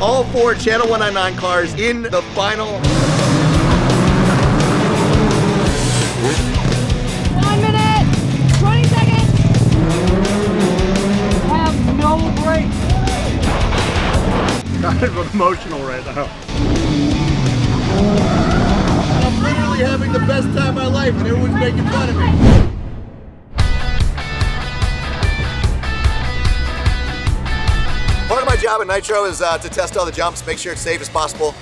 all 4 Channel 199 cars in the final. 1 minute, 20 seconds. Have no brakes. Kind of emotional right now. I'm literally having the best time of my life and everyone's making fun of me. Part of my job at Nitro is to test all the jumps, make sure it's safe as possible.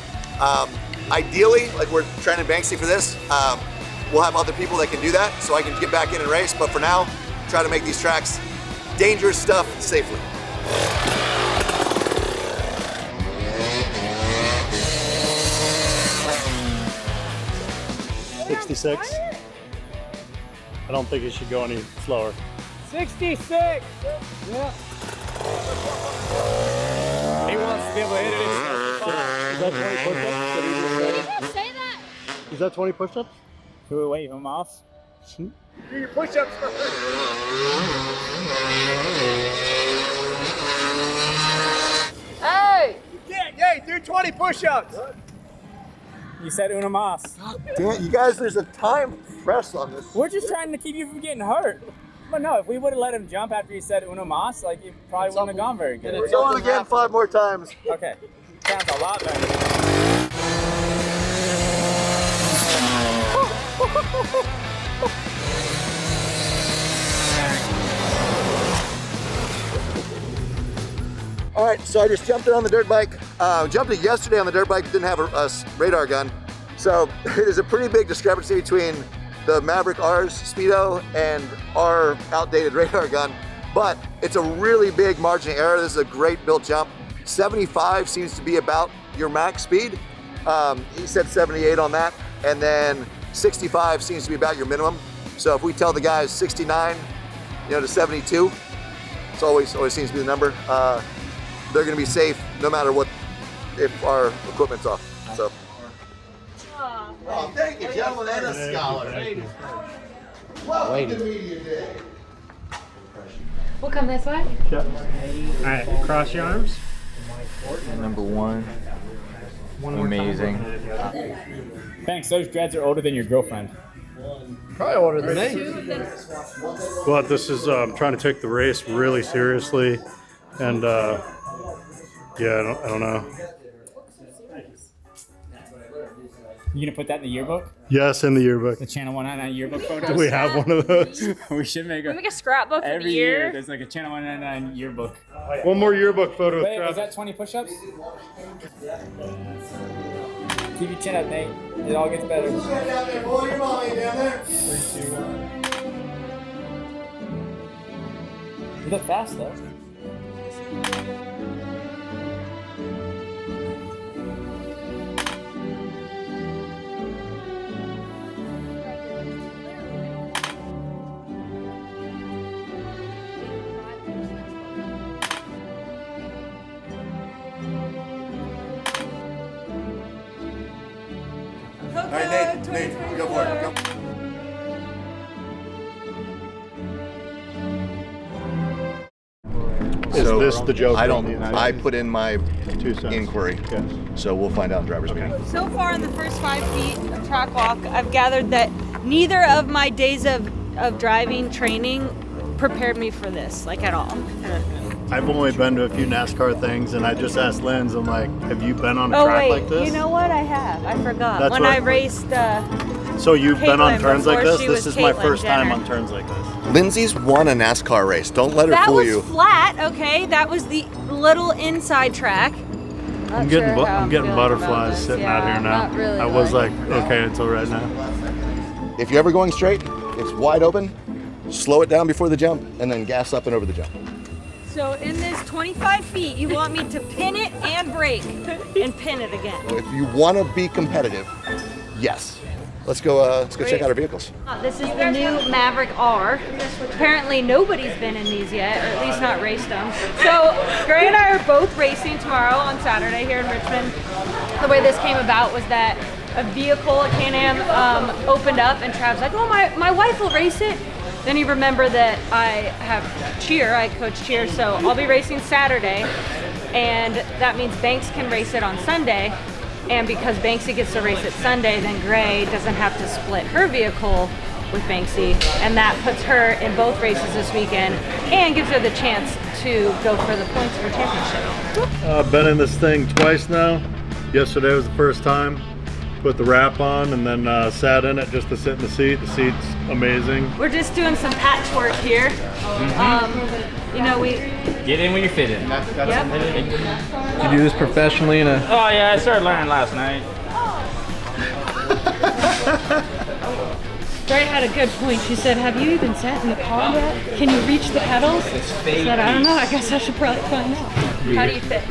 Ideally, like we're training Banksy for this, we'll have other people that can do that so I can get back in and race, but for now, try to make these tracks dangerous stuff safely. '66. I don't think it should go any slower. 66. Yeah. He wants to be able to hit it. Is that 20 push-ups? Did he just say? Say that. Is that 20 push-ups? Can we wave him off? Do your push-ups first. Hey! Hey, do 20 push-ups. You said una mas. Damn it, you guys, there's a time press on this. We're just trying to keep you from getting hurt. But no, if we would have let him jump after he said una mas, like you probably wouldn't have gone very good. We're going again 5 more times. Okay. Sounds a lot better. All right, so I just jumped it on the dirt bike. Jumped it yesterday on the dirt bike, didn't have a radar gun. So there's a pretty big discrepancy between the Maverick R's Speedo and our outdated radar gun, but it's a really big margin of error. This is a great built jump. 75 seems to be about your max speed. He said 78 on that, and then 65 seems to be about your minimum. So if we tell the guys 69, to 72, it's always seems to be the number. They're going to be safe no matter what, if our equipment's off. So. Oh, thank you, gentlemen, and a scholar. Welcome to Media Day. We'll come this way. All right, cross your arms. Number 1. Amazing. Thanks, those dreads are older than your girlfriend. Probably older than me. Well, this is trying to take the race really seriously, and yeah, I don't know. You gonna put that in the yearbook? Yes, in the yearbook. The Channel 199 yearbook photos? Do we have one of those? We should make a scrapbook for every the year. year. There's like a Channel 199 yearbook. One more yearbook photo. Wait, was that 20 push-ups? Keep your chin up, Nate. It all gets better. 3, 2, 1. You look fast though. All right, Nate, go for it. Go. Is this the joke? I put in my 2 cents. inquiry, Yes. so we'll find out in driver's meeting. So far in the first 5 feet of track walk, I've gathered that neither of my days of driving training prepared me for this, like at all. I've only been to a few NASCAR things, and I just asked Lyn-z, I'm like, have you been on a track like this? You know what? I have. I forgot. That's when what- I raced So you've been on Caitlin turns like before this? she This was is my Caitlin first time Jenner. on turns like this. Lindsay's won a NASCAR race. Don't let her that fool was you. flat, okay? That was the little inside track. I'm getting butterflies sitting out here now. Really I was like, okay until right now. If you're ever going straight, it's wide open. Slow it down before the jump, and then gas up and over the jump. So in this 25 feet, you want me to pin it and brake and pin it again. If you want to be competitive, yes. Let's go check out our vehicles. This is the new Maverick R. Apparently nobody's been in these yet, or at least not raced them. So Gray and I are both racing tomorrow on Saturday here in Richmond. The way this came about was that a vehicle at Can-Am opened up and Trav's like, oh, my wife will race it. Then you remember that I have cheer, I coach cheer, so I'll be racing Saturday. and that means Banks can race it on Sunday. And because Banksy gets to race it Sunday, then Gray doesn't have to split her vehicle with Banksy, and that puts her in both races this weekend and gives her the chance to go for the points for championship. I've been in this thing twice now. Yesterday was the first time. Put the wrap on and then sat in it just to sit in the seat. The seat's amazing. We're just doing some patchwork here. You know, we Get in when you're fitting. Did you do this professionally in a... Oh yeah, I started learning last night. Gray had a good point. She said, have you even sat in the car yet? Can you reach the pedals? I said, I don't know. I guess I should probably find out. How do you fit?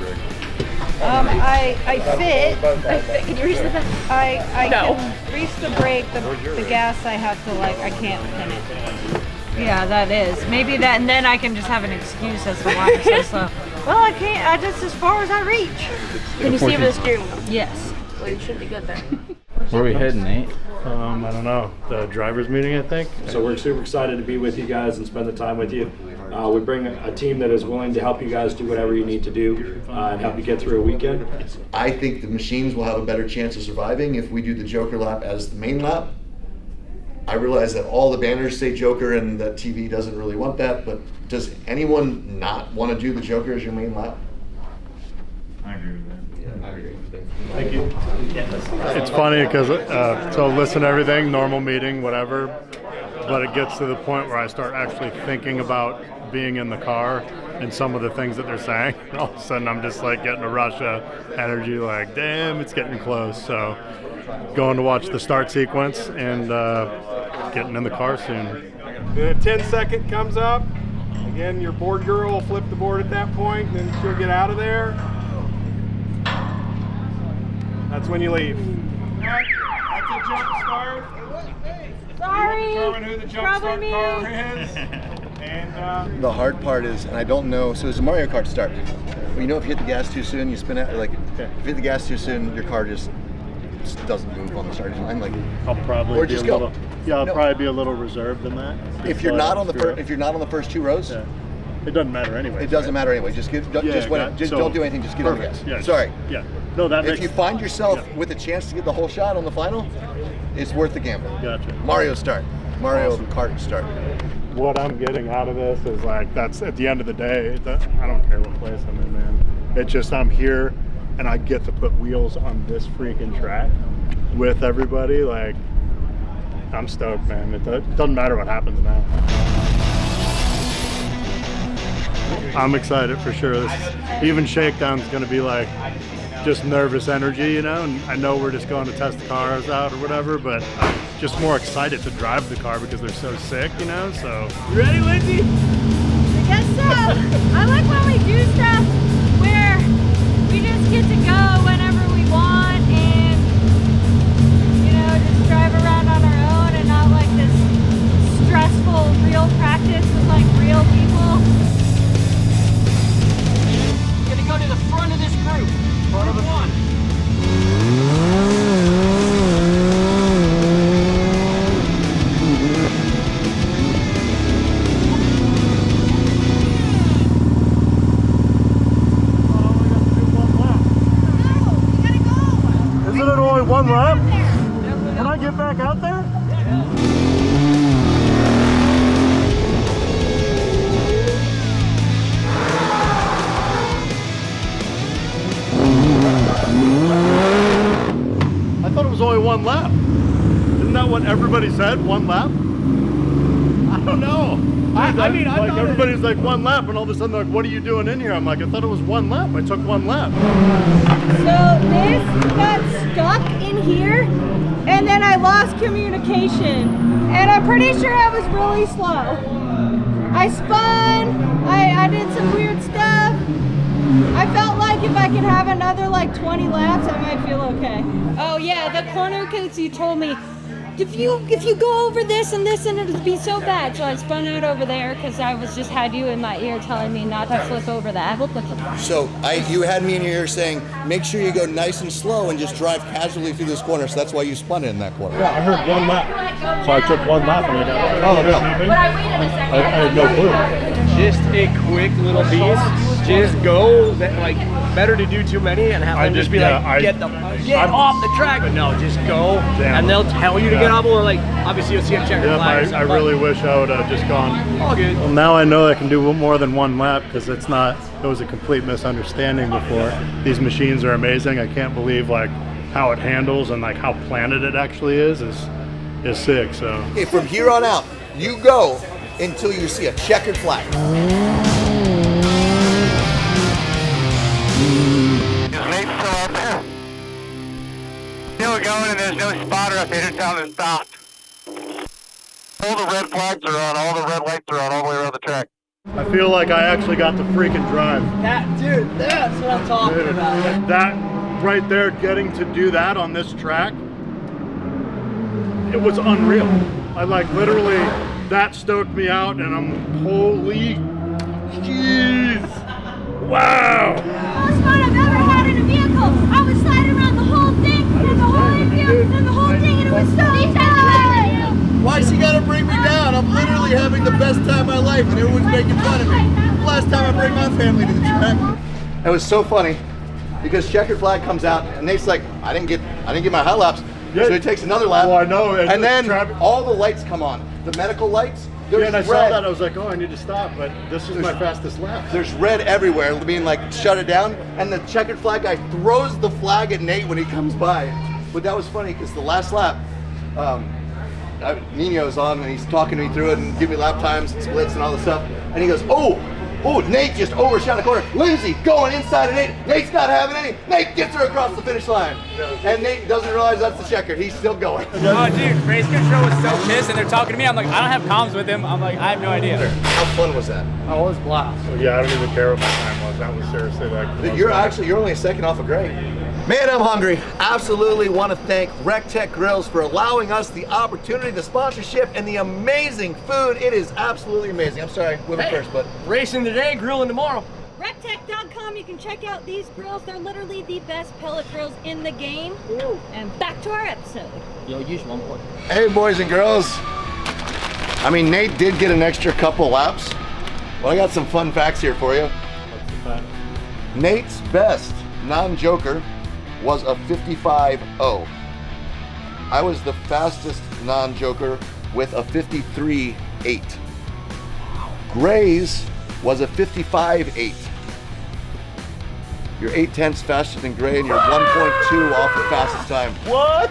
I fit. Can you reach the pedals? I can reach the brake. The gas I have to I can't pin it. Yeah, that is. Maybe that, and then I can just have an excuse as to why I'm so slow. Well, I can't. I just as far as I reach. Can you see over the steering wheel? Yes. Well, you should be good there. Where are we heading, Nate? I don't know. The drivers meeting, I think. So we're super excited to be with you guys and spend the time with you. We bring a team that is willing to help you guys do whatever you need to do and help you get through a weekend. I think the machines will have a better chance of surviving if we do the Joker lap as the main lap. I realize that all the banners say Joker and that TV doesn't really want that, but does anyone not want to do the Joker as your main lap? I agree with that. Yeah, I agree with that. Thank you. It's funny because so listen to everything, normal meeting, whatever, but it gets to the point where I start actually thinking about being in the car and some of the things that they're saying. And all of a sudden I'm just like getting a rush of energy, like, damn, it's getting close. So going to watch the start sequence and getting in the car soon. The 10-second comes up. Again, your board girl will flip the board at that point, and then she'll get out of there. That's when you leave. That's a jump start. Sorry. Determine who the jump start car is. And The hard part is, and I don't know, so it's a Mario Kart start. Well, you know, if you hit the gas too soon, you spin out, if you hit the gas too soon, your car just doesn't move on the starting line. I'll probably or be just a go. little, yeah, I'll No. probably be a little reserved in that. If you're not on the first two rows, Yeah. It doesn't matter anyway. it doesn't matter anyway. Just don't do anything. Just get on the gas. Yeah, Sorry. Yeah. No, that If makes you find yourself with a chance to get the whole shot on the final, it's worth the gamble. Gotcha. Mario start. Mario Kart start. What I'm getting out of this is like, that's at the end of the day, I don't care what place I'm in, man. It's just I'm here and I get to put wheels on this freaking track with everybody. Like, I'm stoked, man. It doesn't matter what happens now. I'm excited for sure. Even Shakedown's gonna be like just nervous energy, you know, and I know we're just going to test the cars out or whatever, but I'm just more excited to drive the car because they're so sick, you know, so. you ready, Lindsay? I guess so. I like when we do stuff where we just get to go whenever we want and, you know, just drive around on our own and not like this stressful real practice with like real people. You're gonna go to the front of this group. Front of the one. Isn't it only one lap? Can I get back out there? I thought it was only one lap. Isn't that what everybody said? One lap? I don't know. I mean, I like thought everybody's like one lap, and all of a sudden they're like, "What are you doing in here?" I'm like, "I thought it was one lap. I took one lap." So this got stuck in here and then I lost communication and I'm pretty sure I was really slow. I spun, I did some weird stuff. I felt like if I could have another like 20 laps, I might feel okay. Oh yeah, the corner, because you told me, if you go over this and it'll be so bad. So I spun out over there because I had you in my ear telling me not to flip over that. So you had me in your ear saying, make sure you go nice and slow and just drive casually through this corner. So that's why you spun it in that corner. Yeah, I heard one lap, so I took one lap and I got. Oh no! I had no clue. Just a quick little piece. just go. Like, better to do too many and have them just be like, get off the track. But no, just go, and they'll tell you to get off. Or like, obviously you'll see a checker flag. I really wish I would have just gone. All good. Well, now I know I can do more than one lap because it was a complete misunderstanding before. These machines are amazing. I can't believe like how it handles and like how planted it actually is sick. So Okay, from here on out, you go until you see a checkered flag. Is Nate still out there? Still going, and there's no spotter up here to tell him to stop. All the red flags are on, all the red lights are on all the way around the track. I feel like I actually got to freaking drive. That's what I'm talking about. That right there, getting to do that on this track, it was unreal. I like literally, that stoked me out, and I'm holy jeez, wow. Most fun I've ever had in a vehicle. I was sliding around the whole thing, and the whole infield, and the whole thing, and it was so fun. Why she gotta bring me down? I'm literally having the best time of my life, and everyone's making fun of me. Last time I bring my family to the track. It was so funny because checkered flag comes out, and Nate's like, I didn't get my high laps. So he takes another lap. Well, I know. And then all the lights come on. The medical lights. Yeah, and I saw that. I was like, oh, I need to stop. But this is my fastest lap. There's red everywhere, being like, shut it down. And the checkered flag guy throws the flag at Nate when he comes by. But that was funny because the last lap, Nino's on and he's talking to me through it and giving me lap times and splits and all this stuff. And he goes, oh, Nate just overshot the corner. Lyn-z going inside of Nate. Nate's not having any. Nate gets her across the finish line. And Nate doesn't realize that's the checker. He's still going. Oh, dude, race control was so pissed, and they're talking to me. I'm like, I don't have comms with him. I'm like, I have no idea. How fun was that? Oh, it was blast. So yeah, I don't even care what my time was. That was seriously like. You're only a second off of Greg. Man, I'm hungry. Absolutely want to thank RecTech Grills for allowing us the opportunity, the sponsorship, and the amazing food. It is absolutely amazing. I'm sorry, women first, but Racing today, grilling tomorrow. Rectech.com, you can check out these grills. They're literally the best pellet grills in the game. Ooh. And back to our episode. Yo, use one more. Hey, boys and girls. I mean, Nate did get an extra couple laps. Well, I got some fun facts here for you. What's the fact? Nate's best non-joker was a 55.0. I was the fastest non-joker with a 53.8. Gray's was a 55.8. You're 0.8 faster than Gray, and you're 1.2 off the fastest time. What?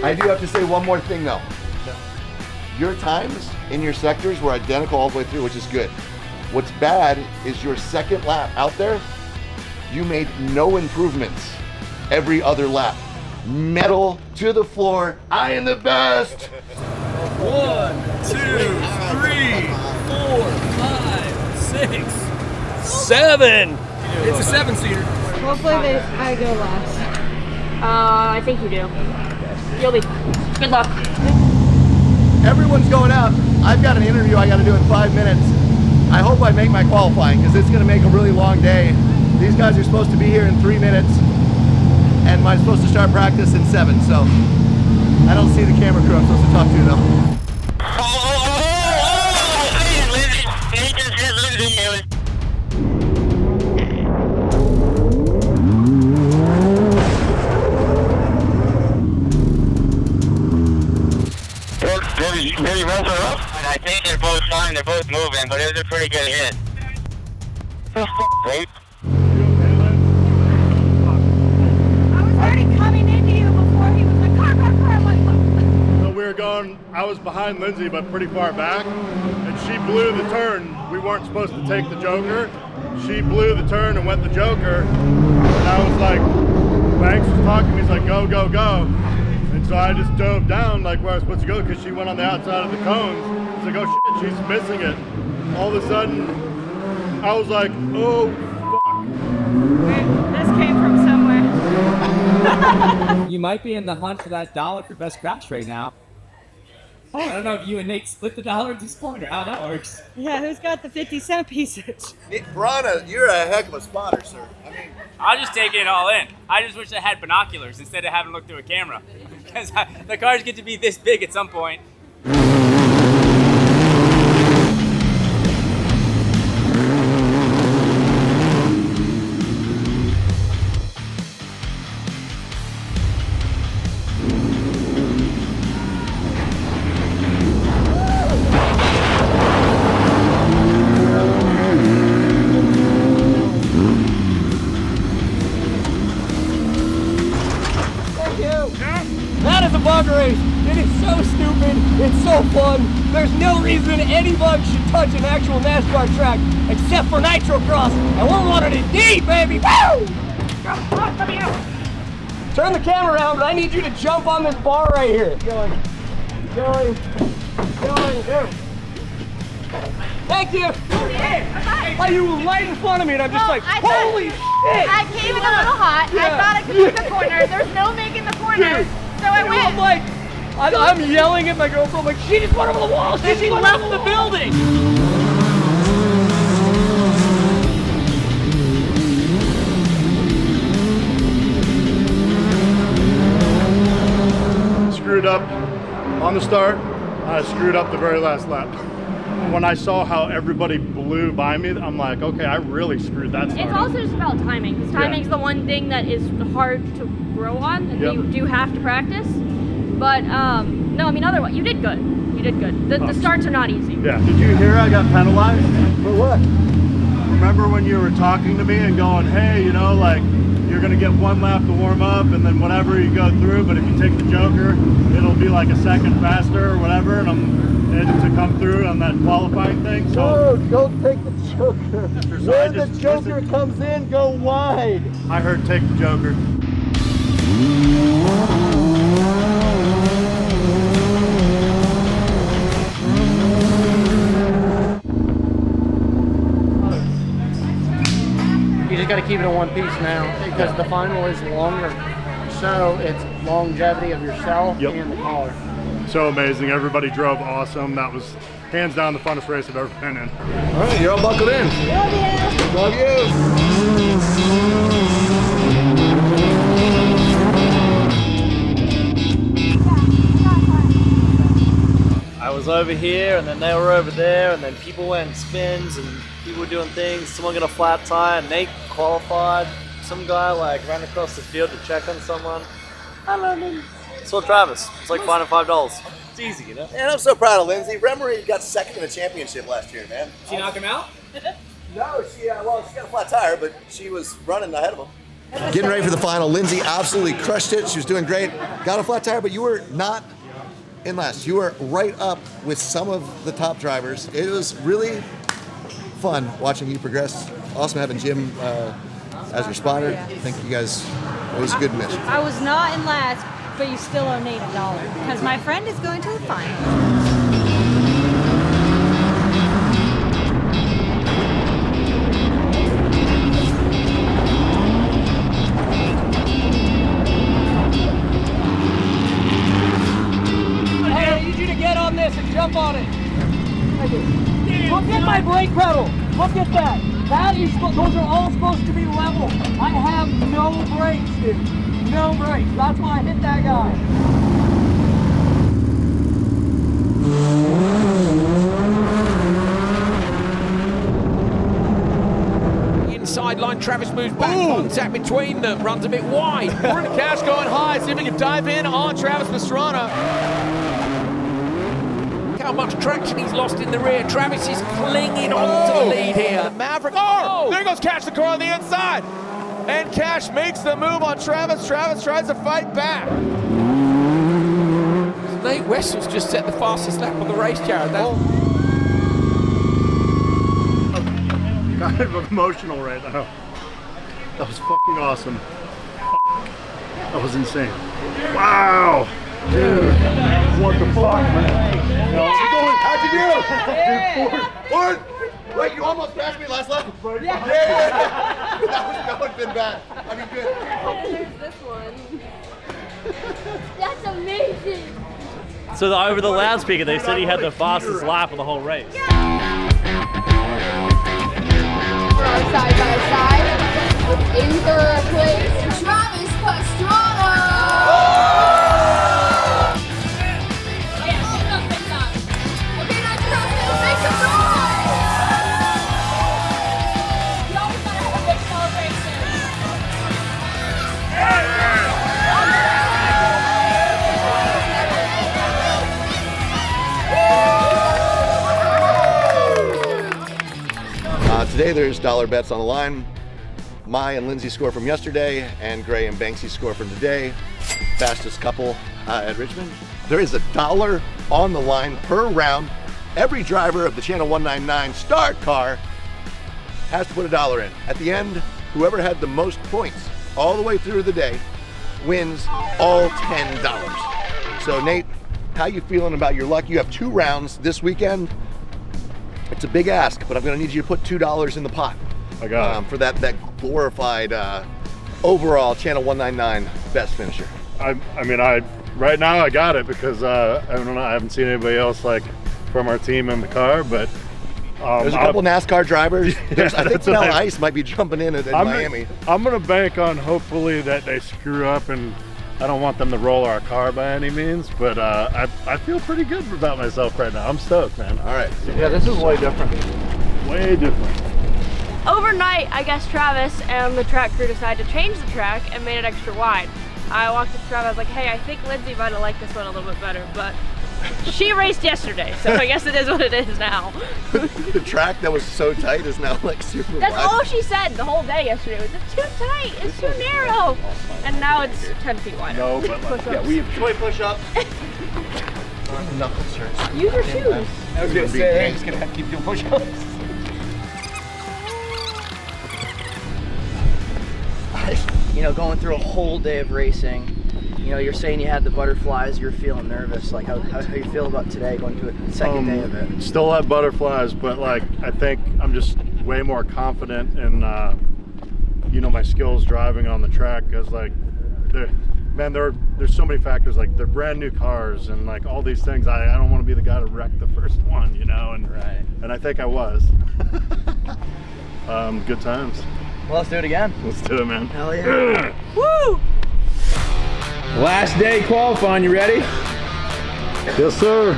I do have to say one more thing though. Your times in your sectors were identical all the way through, which is good. What's bad is your second lap out there, you made no improvements every other lap. Metal to the floor, I am the best. 1, 2, 3, 4, 5, 6, 7. It's a 7-seater. Hopefully I go last. I think you do. You'll be. Good luck. Everyone's going out. I've got an interview I got to do in 5 minutes. I hope I make my qualifying because it's going to make a really long day. These guys are supposed to be here in 3 minutes, and I'm supposed to start practice in 7. So I don't see the camera crew I'm supposed to talk to though. Did he mess her up? I think they're both fine, they're both moving, but it was a pretty good hit. Wait. I was already coming into you before he was like, car. I'm like, what? So we were going, I was behind Lyn-z, but pretty far back, and she blew the turn. We weren't supposed to take the joker. She blew the turn and went the joker, and I was like, Banks was talking to me, he's like, go, go, go. And so I just dove down like where I was supposed to go because she went on the outside of the cones. I was like, oh shit, she's missing it. All of a sudden, I was like, oh fuck. This came from somewhere. You might be in the hunt for that $1 for best crash right now. Oh, I don't know if you and Nate split the $1 at this point or how that works. Yeah, who's got the 50-cent pieces? Brana, you're a heck of a spotter, sir. I mean, I'll just take it all in. I just wish I had binoculars instead of having to look through a camera. Because the cars get to be this big at some point. race. It is so stupid. It's so fun. There's no reason any bug should touch an actual NASCAR track except for Nitrocross. And we're running it deep, baby. Woo! Turn the camera around, but I need you to jump on this bar right here. Going. There. Thank you. Are you right in front of me? And I'm just like, holy shit! I came in a little hot. Yeah. I thought I could make the corner. There's no making the corner, so I went. I'm like, I'm yelling at my girlfriend. I'm like, she just went over the wall. She left the building. Screwed up on the start. I screwed up the very last lap. When I saw how everybody blew by me, I'm like, okay, I really screwed that start. It's also just about timing, because timing's the one thing that is hard to grow on, and you do have to practice. But no, I mean, otherwise, you did good. You did good. The starts are not easy. Yeah. Did you hear I got penalized? For what? Remember when you were talking to me and going, hey, you know, like, you're gonna get one lap to warm up and then whatever you go through, but if you take the Joker, it'll be like a second faster or whatever, and I'm able to come through on that qualifying thing. So no, don't take the Joker. When the Joker comes in, go wide. I heard take the Joker. You just got to keep it in one piece now because the final is longer. So it's longevity of yourself and the car. So amazing. Everybody drove awesome. That was hands down the funnest race I've ever been in. All right, you're all buckled in. Love you. Love you. I was over here and then they were over there and then people went in spins and people were doing things. Someone got a flat tire. Nate qualified. Some guy like ran across the field to check on someone. I don't know. Saw Travis. It's like finding $5. It's easy, you know? And I'm so proud of Lindsay. Remember, he got second in the championship last year, man. Did she knock him out? No, she got a flat tire, but she was running ahead of him. Getting ready for the final. Lindsay absolutely crushed it. She was doing great. Got a flat tire, but you were not in last. You were right up with some of the top drivers. It was really fun watching you progress. Awesome having Jim as your spotter. I think you guys, it was a good mission. I was not in last, but you still owe Nate $1 because my friend is going to the final. Jump on it. Look at my brake pedal. Look at that. Those are all supposed to be level. I have no brakes, dude. No brakes. That's why I hit that guy. Inside line, Travis moves back, contact between them, runs a bit wide. We're in the cash going high, see if we can dive in on Travis Pastrana. How much traction he's lost in the rear. Travis is clinging on to the lead here. The Maverick. There goes Cash, the car on the inside. And Cash makes the move on Travis. Travis tries to fight back. Nate Wessel's just set the fastest lap on the race, Jared. Kind of emotional right now. That was fucking awesome. That was insane. Wow. Dude, what the fuck, man? How'd you do? Dude, fourth. Wait, you almost passed me last lap. Yeah. That would have been bad. I mean, good. There's this one. That's amazing. So over the loudspeaker, they said he had the fastest lap of the whole race. Side by side. In third place, Travis Pastrana. Today there's dollar bets on the line. My and Lindsay's score from yesterday, and Gray and Banksy's score from today. Fastest couple at Richmond. There is $1 on the line per round. Every driver of the Channel 199 Star Car has to put $1 in. At the end, whoever had the most points all the way through the day wins all $10. So Nate, how you feeling about your luck? You have 2 rounds this weekend. It's a big ask, but I'm gonna need you to put $2 in the pot. I got it. For that glorified overall Channel 199 best finisher. I mean, right now I got it because I don't know, I haven't seen anybody else like from our team in the car, but there's a couple NASCAR drivers. I think Mel Ice might be jumping in at Miami. I'm gonna bank on hopefully that they screw up, and I don't want them to roll our car by any means, but I feel pretty good about myself right now. I'm stoked, man. All right. Yeah, this is way different. Way different. Overnight, I guess Travis and the track crew decided to change the track and made it extra wide. I walked up to Travis, I was like, hey, I think Lindsay might have liked this one a little bit better, but she raced yesterday, so I guess it is what it is now. The track that was so tight is now like super That's wide. all she said the whole day yesterday was, it's too tight, it's too narrow. And now it's 10 feet wider. No, but like, yeah, we have 20 push-up. Knuckle shirts. Use your shoes. I was gonna say, I'm just gonna have to keep doing push-ups. You know, going through a whole day of racing, you know, you're saying you had the butterflies, you're feeling nervous. Like, how you feel about today, going to a second day of it? Still have butterflies, but like, I think I'm just way more confident in, you know, my skills driving on the track, because like, there's so many factors, like they're brand new cars and like all these things. I don't want to be the guy to wreck the first one, you know, and and I think I was. Good times. Well, let's do it again. Let's do it, man. Hell yeah. Woo! Last day qualifying, you ready? Yes, sir.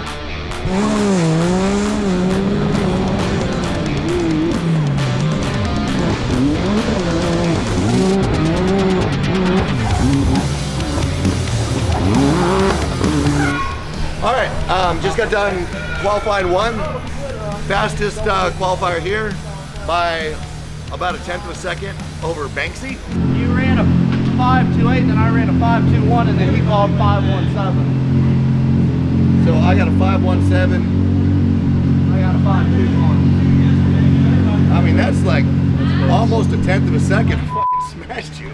All right, just got done qualifying 1. Fastest qualifier here by about 1/10 of a second over Banksy. You ran a 5.28, then I ran a 5.21, and then he called 5.17. So I got a 5.17. I got a 5.21. I mean, that's like almost 1/10 of a second. I fucking smashed you.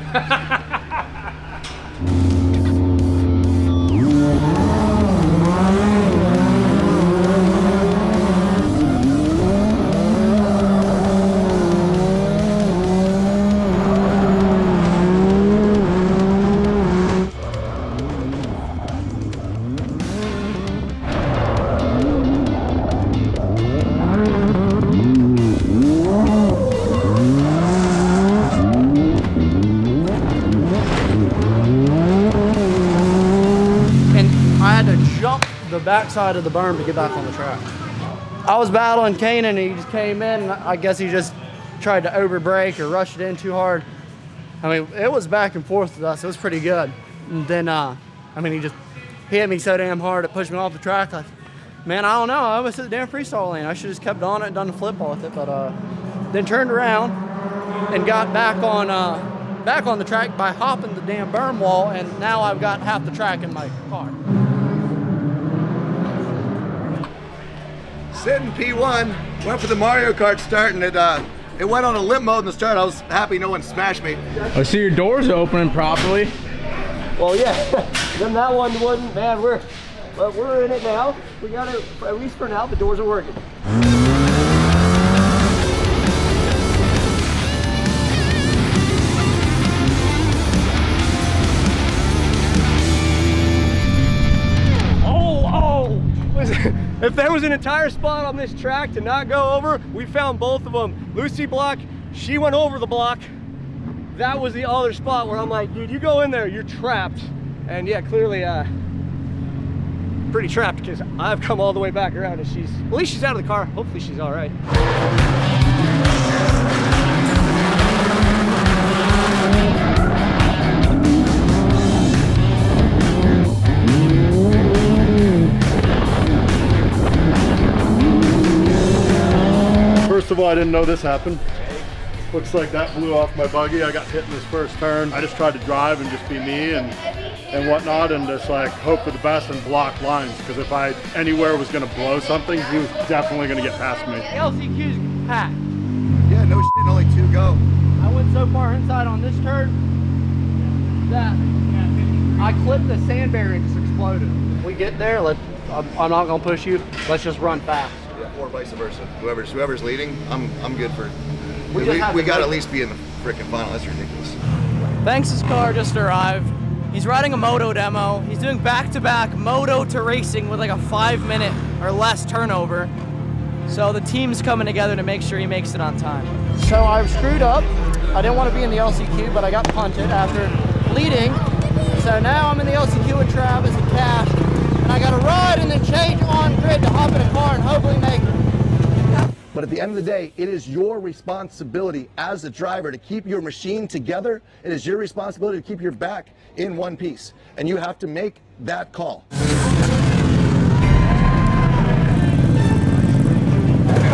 The backside of the berm to get back on the track. I was battling Kanan and he just came in, and I guess he just tried to over brake or rush it in too hard. I mean, it was back and forth with us. It was pretty good. And then, I mean, he hit me so damn hard it pushed me off the track. Like, man, I don't know. I was at the damn freestyle lane. I should have just kept on it and done the flip ball with it. But then turned around and got back on the track by hopping the damn berm wall, and now I've got half the track in my car. Sitting P1, went for the Mario Kart start, and it went on a limp mode in the start. I was happy no one smashed me. I see your doors opening properly. Well, yeah, then that one wasn't bad. We're in it now. We got it, at least for now, the doors are working. If there was an entire spot on this track to not go over, we found both of them. Lucy block, she went over the block. That was the other spot where I'm like, dude, you go in there, you're trapped. And yeah, clearly pretty trapped, because I've come all the way back around and at least she's out of the car. Hopefully she's all right. First of all, I didn't know this happened. Looks like that blew off my buggy. I got hit in this first turn. I just tried to drive and just be me and whatnot, and just like hope for the best and block lines, because if I anywhere was gonna blow something, he was definitely gonna get past me. LCQ's packed. Yeah, no shit, only 2 go. I went so far inside on this turn that I clipped the sand barrier and just exploded. If we get there, I'm not gonna push you. Let's just run fast. Yeah, or vice versa. Whoever's leading, I'm good for. We got to at least be in the freaking final. That's ridiculous. Banks' car just arrived. He's riding a moto demo. He's doing back-to-back moto to racing with like a 5-minute or less turnover. So the team's coming together to make sure he makes it on time. So I screwed up. I didn't want to be in the LCQ, but I got punted after leading. So now I'm in the LCQ with Travis and Cash, and I got to ride and then change on grid to hop in a car and hopefully make it. But at the end of the day, it is your responsibility as a driver to keep your machine together. It is your responsibility to keep your back in one piece. And you have to make that call. How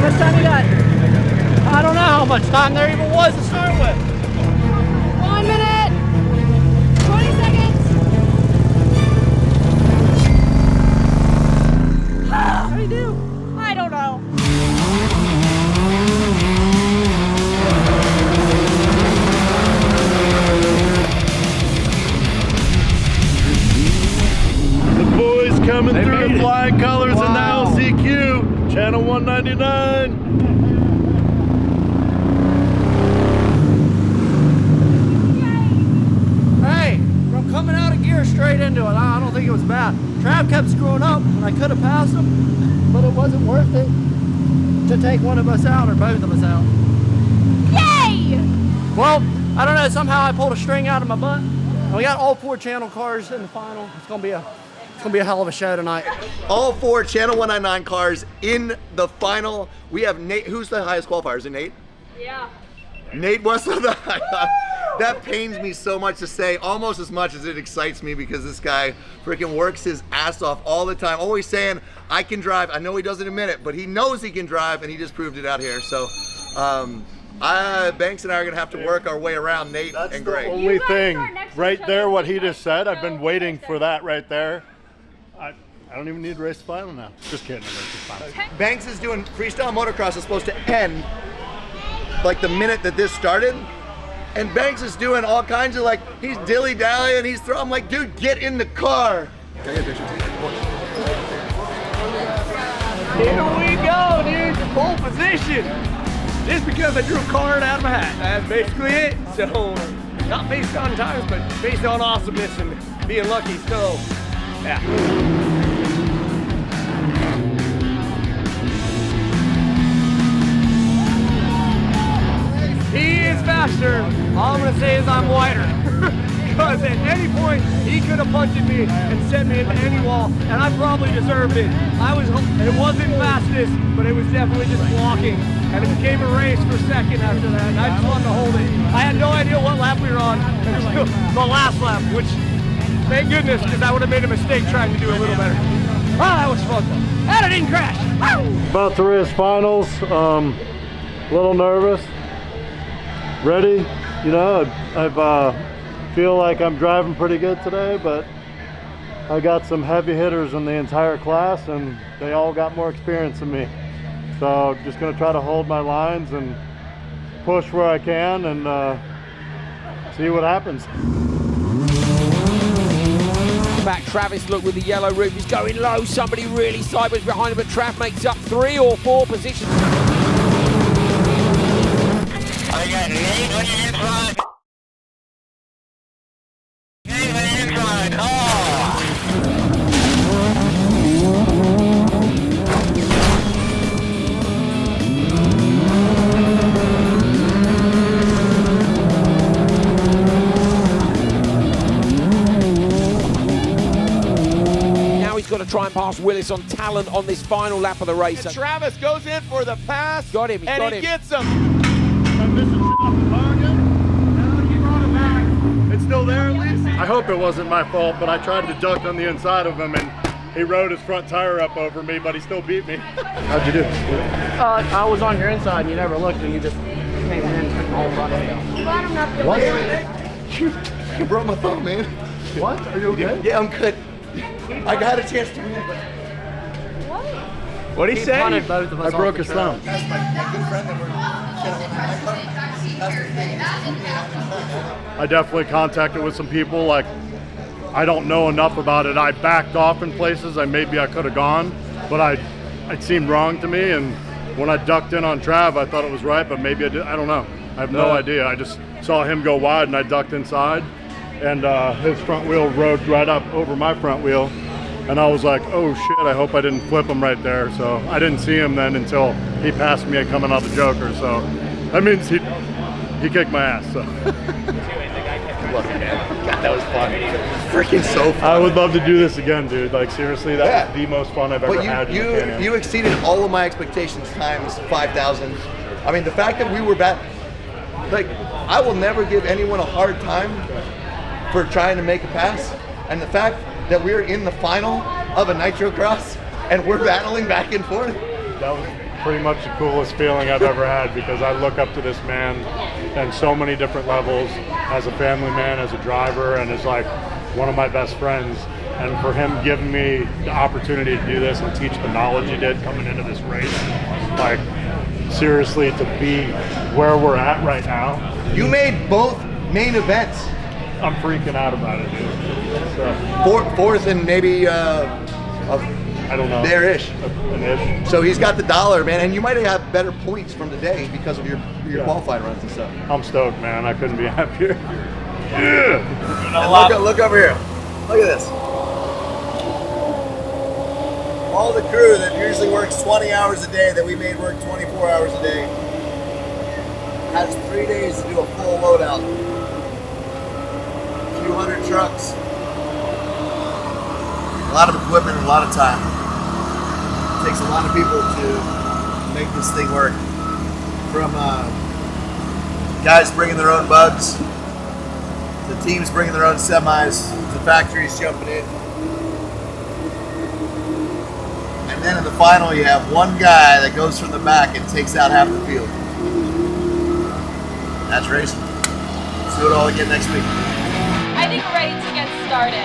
much time you got? I don't know how much time there even was to start with. 1 minute, 20 seconds. How do you do? I don't know. The boys coming through in flying colors in the LCQ, channel 199. Hey, from coming out of gear straight into it, I don't think it was bad. Trav kept screwing up, and I could have passed him, but it wasn't worth it to take one of us out or both of us out. Yay! Well, I don't know, somehow I pulled a string out of my butt. And we got all 4 channel cars in the final. It's gonna be a hell of a show tonight. All 4 channel 199 cars in the final. We have Nate. Who's the highest qualifier? Is it Nate? Yeah. Nate Wessel. That pains me so much to say, almost as much as it excites me, because this guy freaking works his ass off all the time, always saying, I can drive. I know he doesn't admit it, but he knows he can drive, and he just proved it out here. So Banks and I are gonna have to work our way around Nate and Greg. The only thing right there, what he just said, I've been waiting for that right there. I don't even need to race the final now. Just kidding, I race the final. Banks is doing freestyle motocross is supposed to end like the minute that this started. And Banks is doing all kinds of like, he's dilly-dallying, he's throwing, I'm like, dude, get in the car. Can I get a picture? Here we go, dude, pole position. Just because I drew a card out of my hat. That's basically it. So, not based on times, but based on awesomeness and being lucky. So, yeah. He is faster. All I'm gonna say is I'm wider. Because at any point he could have punched me and sent me into any wall, and I probably deserved it. It wasn't fastest, but it was definitely just blocking, and it became a race for second after that. And I just wanted to hold it. I had no idea what lap we were on until the last lap, which thank goodness, because I would have made a mistake trying to do a little better. Oh, that was fun though. And I didn't crash. Woo! About to race finals. A little nervous. Ready. You know, I feel like I'm driving pretty good today, but I got some heavy hitters in the entire class, and they all got more experience than me. So just gonna try to hold my lines and push where I can and see what happens. Back Travis, look, with the yellow roof, he's going low. Somebody really sideways behind him, but Trav makes up 3 or 4 positions. I got Nate on the inside. Nate on the inside. Oh! He's got to try and pass Willis on talent on this final lap of the race. And Travis goes in for the pass. Got him, and got he him. gets him. I'm missing shit off the car again? No, he brought it back. It's still there at least? I hope it wasn't my fault, but I tried to duck on the inside of him and he rode his front tire up over me, but he still beat me. How'd you do? I was on your inside and you never looked and you just came in. Glad I'm not the What? winner. You broke my thumb, man. What? Are you okay? Yeah, I'm good. I got a chance to win. What? What'd he say? I broke his thumb. That's my good friend that we're I definitely contacted with some people. Like, I don't know enough about it. I backed off in places. Maybe I could have gone, but it seemed wrong to me. And when I ducked in on Trav, I thought it was right, but maybe I did. I don't know. I have no idea. I just saw him go wide, and I ducked inside, and his front wheel rode right up over my front wheel. And I was like, oh shit, I hope I didn't flip him right there. So I didn't see him then until he passed me coming out the Joker. So that means he kicked my ass. So. God, that was fun. Freaking so fun. I would love to do this again, dude. Like, seriously, that was the most fun I've ever had. You exceeded all of my expectations times 5,000. I mean, the fact that we were back, like, I will never give anyone a hard time for trying to make a pass. And the fact that we're in the final of a Nitrocross and we're battling back and forth. That was pretty much the coolest feeling I've ever had, because I look up to this man on so many different levels, as a family man, as a driver, and as like one of my best friends. And for him giving me the opportunity to do this and teach the knowledge he did coming into this race, like, seriously, to be where we're at right now. You made both main events. I'm freaking out about it, dude. So, Fourth and maybe I don't know. There-ish. An ish. So he's got the dollar, man, and you might have better points from today because of your qualifying runs and stuff. I'm stoked, man. I couldn't be happier. Yeah. And look over here. Look at this. All the crew that usually works 20 hours a day that we made work 24 hours a day has 3 days to do a full loadout. A few hundred trucks. A lot of equipment and a lot of time. It takes a lot of people to make this thing work. From guys bringing their own bugs, to teams bringing their own semis, to factories jumping in. And then in the final, you have one guy that goes from the back and takes out half the field. That's racing. Let's do it all again next week. I think we're ready to get started.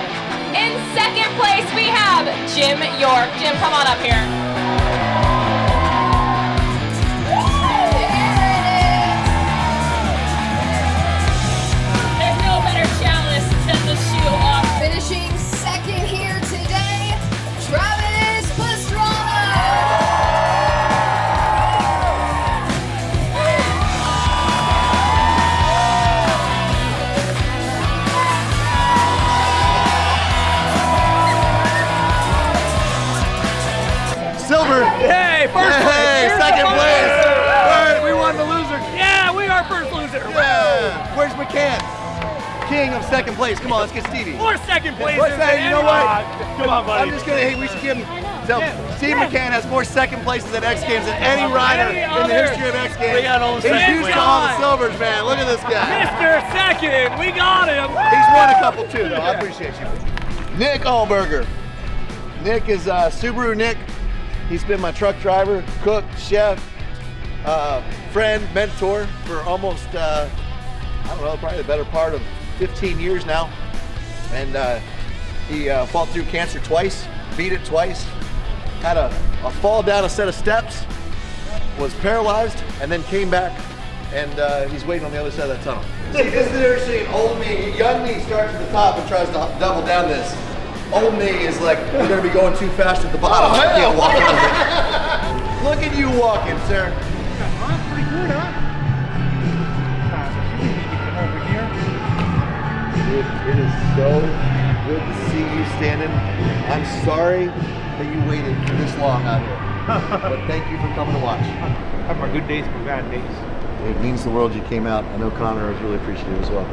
In second place, we have Jim York. Jim, come on up here. There's no better challenge than the shoe off. Finishing second here today, Travis Pastrana. Silver. Hey, first place. Hey, second place. Word, we won the loser. Yeah, we are first loser. Yeah. Where's McCann? King of second place. Come on, let's get Stevie. More second place. What's that? You know what? Come on, buddy. I'm just gonna. Hey, we should give him. So, Steve McCann has more second places at X Games than any rider in the history of X Games. We got all the He's second used place. to all the silvers, man. Look at this guy. Mr. Second, we got him. He's won a couple too, though. I appreciate you. Nick Allberger. Nick is Subaru Nick. He's been my truck driver, cook, chef, friend, mentor for almost, I don't know, probably the better part of 15 years now. And he fought through cancer twice, beat it twice, had a fall down a set of steps, was paralyzed, and then came back, and he's waiting on the other side of that tunnel. See, this is the difference between old me. Young me starts at the top and tries to double down this. Old me is like, we're gonna be going too fast at the bottom. I can't walk over. Look at you walking, sir. Pretty good, huh? Dude, it is so good to see you standing. I'm sorry that you waited for this long out here. But thank you for coming to watch. Have my good days, my bad days. It means the world you came out. I know Connor is really appreciative as well.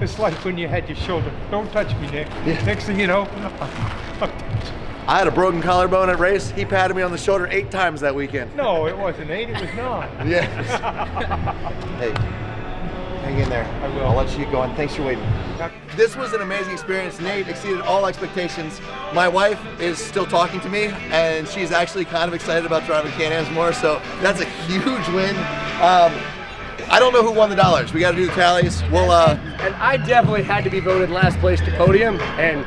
It's like when you had your shoulder. Don't touch me, Nick. Yeah. Next thing you know, I had a broken collarbone at race. He patted me on the shoulder 8 times that weekend. no, it wasn't 8, it was 9. Yeah. Hey, hang in there. I will. I'll let you get going. Thanks for waiting. This was an amazing experience. Nate exceeded all expectations. My wife is still talking to me, and she's actually kind of excited about driving Can-Ams more, so that's a huge win. I don't know who won the dollars. We got to do the tallies. We'll. And I definitely had to be voted last place to podium, and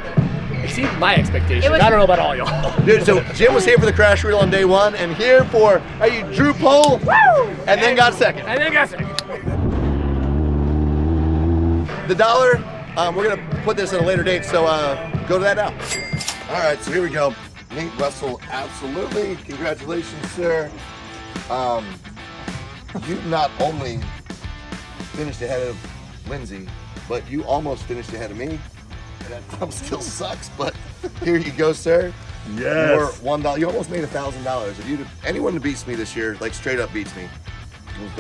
exceeded my expectations. was- I don't know about all y'all. Dude, so Jim was here for the crash reel on day 1, and here for drew pole, and then got second. And then got second. The dollar, we're gonna put this at a later date, so go to that now. All right, so here we go. Nate Wessel, absolutely. Congratulations, sir. You not only finished ahead of Lyn-z, but you almost finished ahead of me. And that thumb still sucks, but here you go, sir. Yes. Your $1. You almost made $1,000. If anyone that beats me this year, like straight up beats me,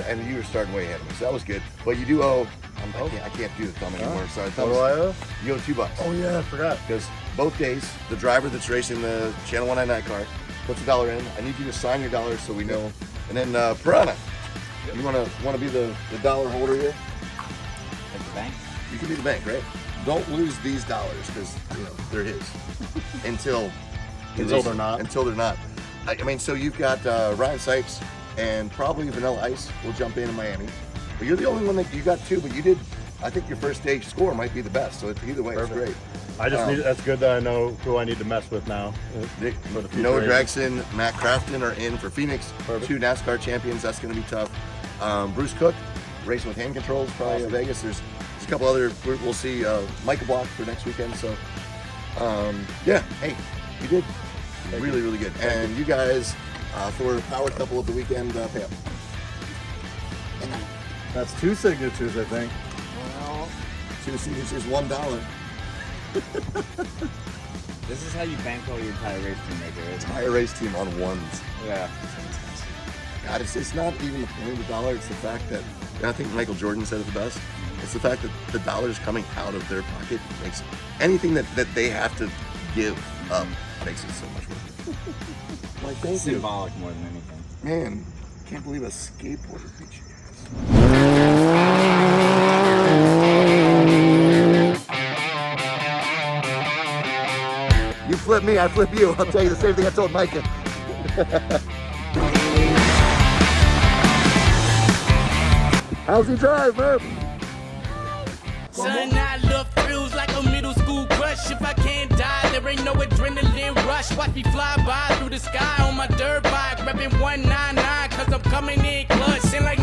and you were starting way ahead of me, so that was good. But you do owe. I can't do the thumb anymore. So What do I owe? You owe $2. Oh yeah, I forgot. Because both days, the driver that's racing the Channel 199 car puts $1 in. I need you to sign your $, so we know. And then Pastrana, you wanna be the dollar holder here? At the bank. You can be the bank, right? Don't lose these dollars because they're his until they're not. Until they're not. I mean, so you've got Ryan Sykes and probably Vanilla Ice will jump in Miami. But you're the only one that you got 2. But you did. I think your first stage score might be the best. So either way, Perfect. It's great. I just need. That's good that I know who I need to mess with now. For the future Noah races. Gregson, Matt Crafton are in for Phoenix. Perfect. 2 NASCAR champions. That's going to be tough. Bruce Cook, racing with hand controls, probably in Vegas. There's a couple other. We'll see Michael Block for next weekend. So, yeah. Hey, you did really, really good. And you guys, for power couple of the weekend, pay up. That's 2 signatures, I think. Well, 2 signatures, $1. This is how you bankroll your entire race team right there. Entire race team on ones. Yeah. God, it's not even the point of the dollar. It's the fact that, and I think Michael Jordan said it the best. It's the fact that the dollar's coming out of their pocket makes anything that they have to give up makes it so much worth it. Like, thank you. Symbolic more than anything. Man, can't believe a skateboarder beat you. You flip me, I flip you. I'll tell you the same thing I told Micah. How's he drive, Murph? Son, I love thrills like a middle school crush. If I can't die, there ain't no adrenaline rush. Watch me fly by through the sky on my dirt bike, reppin' 199, cause I'm coming in clutch. And like